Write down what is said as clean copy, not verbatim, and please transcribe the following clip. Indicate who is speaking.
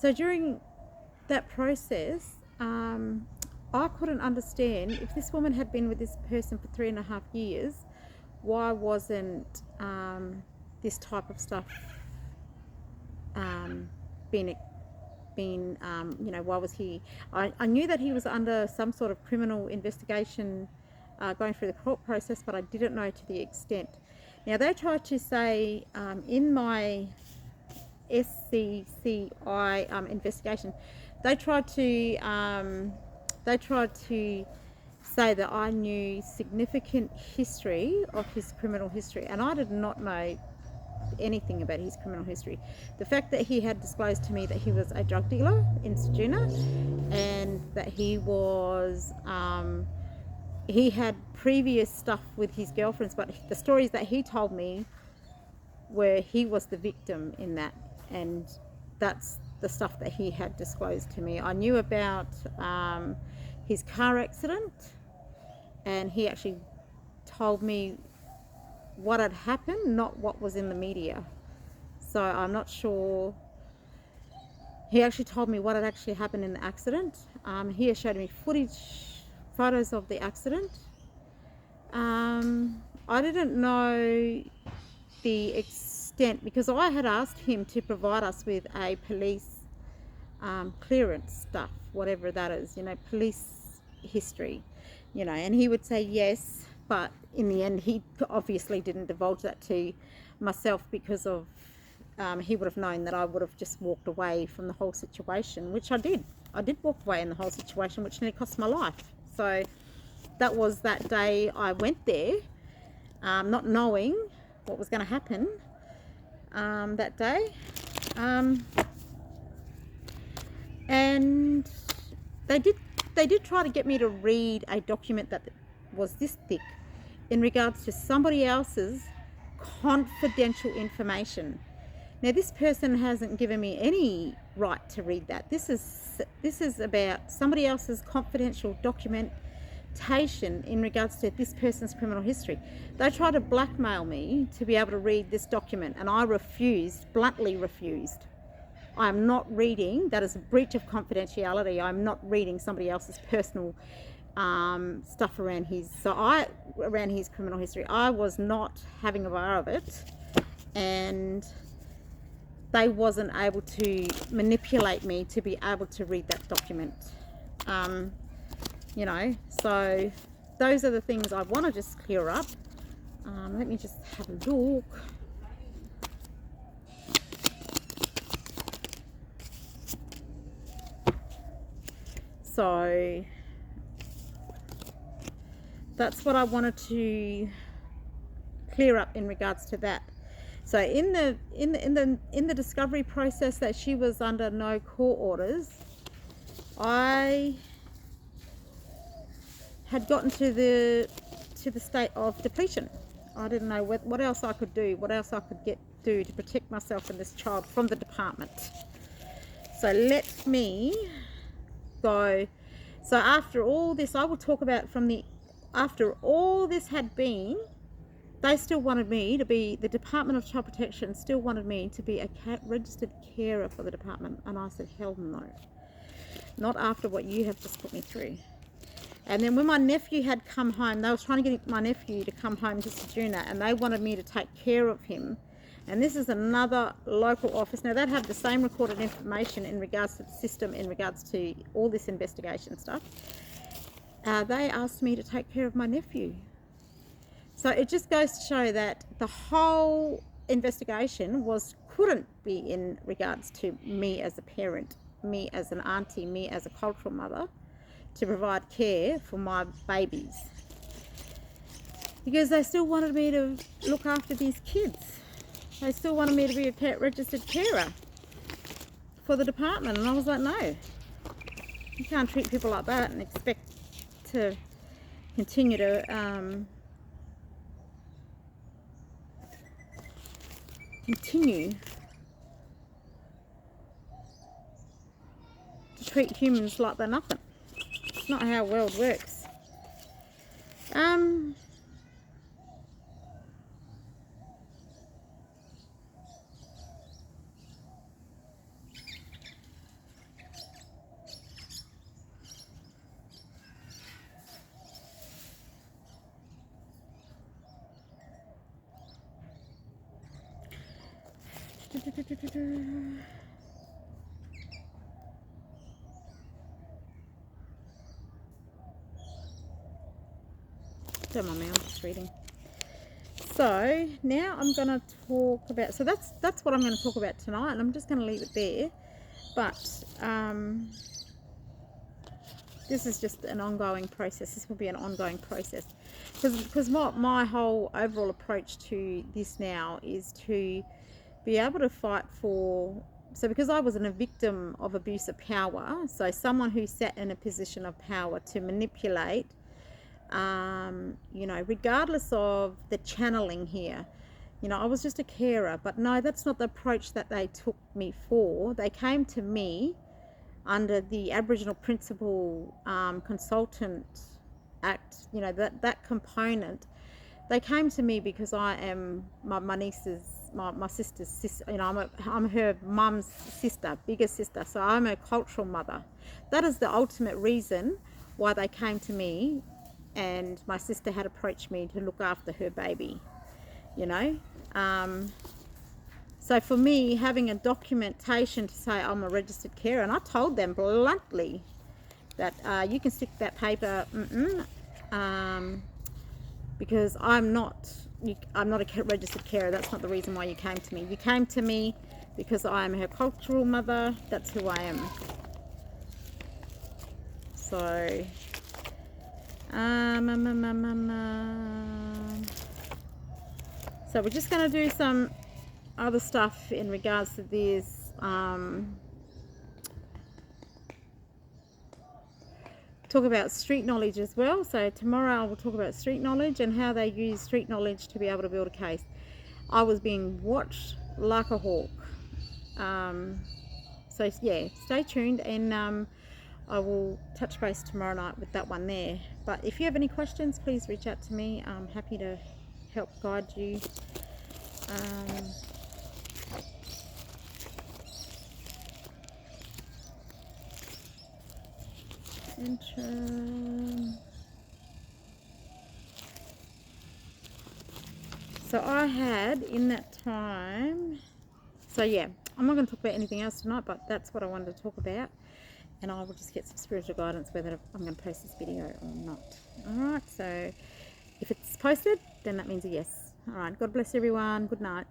Speaker 1: So during that process, I couldn't understand if this woman had been with this person for 3.5 years, why wasn't this type of stuff being why was he? I knew that he was under some sort of criminal investigation going through the court process, but I didn't know to the extent. Now, they tried to say in my SCCI investigation, they tried to say that I knew significant history of his criminal history, and I did not know anything about his criminal history. The fact that he had disclosed to me that he was a drug dealer in Ceduna, and that he had previous stuff with his girlfriends, but the stories that he told me were he was the victim in that, and that's the stuff that he had disclosed to me. I knew about his car accident, and he actually told me what had happened, not what was in the media. So I'm not sure. He actually told me what had actually happened in the accident. He showed me photos of the accident. I didn't know the extent, because I had asked him to provide us with a police clearance stuff, whatever that is, police history, and he would say yes, but in the end he obviously didn't divulge that to myself, because of he would have known that I would have just walked away from the whole situation, which I did. I did walk away in the whole situation, which nearly cost my life. So that was that day I went there, not knowing what was going to happen that day. And they did try to get me to read a document that was this thick in regards to somebody else's confidential information. Now, this person hasn't given me any right to read that. This is about somebody else's confidential documentation in regards to this person's criminal history. They tried to blackmail me to be able to read this document, and I refused, bluntly refused. I'm not reading, that is a breach of confidentiality. I'm not reading somebody else's personal stuff around his criminal history. I was not having a bar of it, and they wasn't able to manipulate me to be able to read that document. So those are the things I want to just clear up. Let me just have a look. So that's what I wanted to clear up in regards to that. So in the discovery process that she was under no court orders, I had gotten to the state of depletion. I didn't know what else I could do, what else I could do to protect myself and this child from the department. So let me go. So after all this, I will talk about after all this had been, they still wanted me to be, the Department of Child Protection still wanted me to be a registered carer for the department. And I said, hell no. Not after what you have just put me through. And then when my nephew had come home, they were trying to get my nephew to come home to Ceduna, and they wanted me to take care of him. And this is another local office. Now, they'd have the same recorded information in regards to the system, in regards to all this investigation stuff. They asked me to take care of my nephew. So it just goes to show that the whole investigation couldn't be in regards to me as a parent, me as an auntie, me as a cultural mother, to provide care for my babies. Because they still wanted me to look after these kids. They still wanted me to be a registered carer for the department. And I was like, no. You can't treat people like that and expect to continue to treat humans like they're nothing. It's not how the world works. Don't mind me, I'm just reading. So now I'm going to talk about, so that's what I'm going to talk about tonight, and I'm just going to leave it there. But this is just an ongoing process. This will be an ongoing process, because my whole overall approach to this now is to be able to fight for, so because I was a victim of abuse of power, so someone who sat in a position of power to manipulate, you know, regardless of the channeling here, you know, I was just a carer. But no, that's not the approach that they took me for. They came to me under the Aboriginal Principal Consultant Act, you know, that component. They came to me because I am my niece's, my sister's sister, you know, I'm her mum's sister, bigger sister, so I'm her cultural mother. That is the ultimate reason why they came to me, and my sister had approached me to look after her baby, you know. So for me, having a documentation to say I'm a registered carer, and I told them bluntly that you can stick that paper, because I'm not a registered carer. That's not the reason why you came to me. You came to me because I am her cultural mother. That's who I am. So, so we're just going to do some other stuff in regards to this. Talk about street knowledge as well. So tomorrow I will talk about street knowledge and how they use street knowledge to be able to build a case. I was being watched like a hawk. So yeah, stay tuned, and I will touch base tomorrow night with that one there. But if you have any questions, please reach out to me. I'm happy to help guide you. So I had in that time, so yeah, I'm not going to talk about anything else tonight, but that's what I wanted to talk about, and I will just get some spiritual guidance whether I'm going to post this video or not. Alright, so if it's posted, then that means a yes. Alright, God bless everyone. Good night.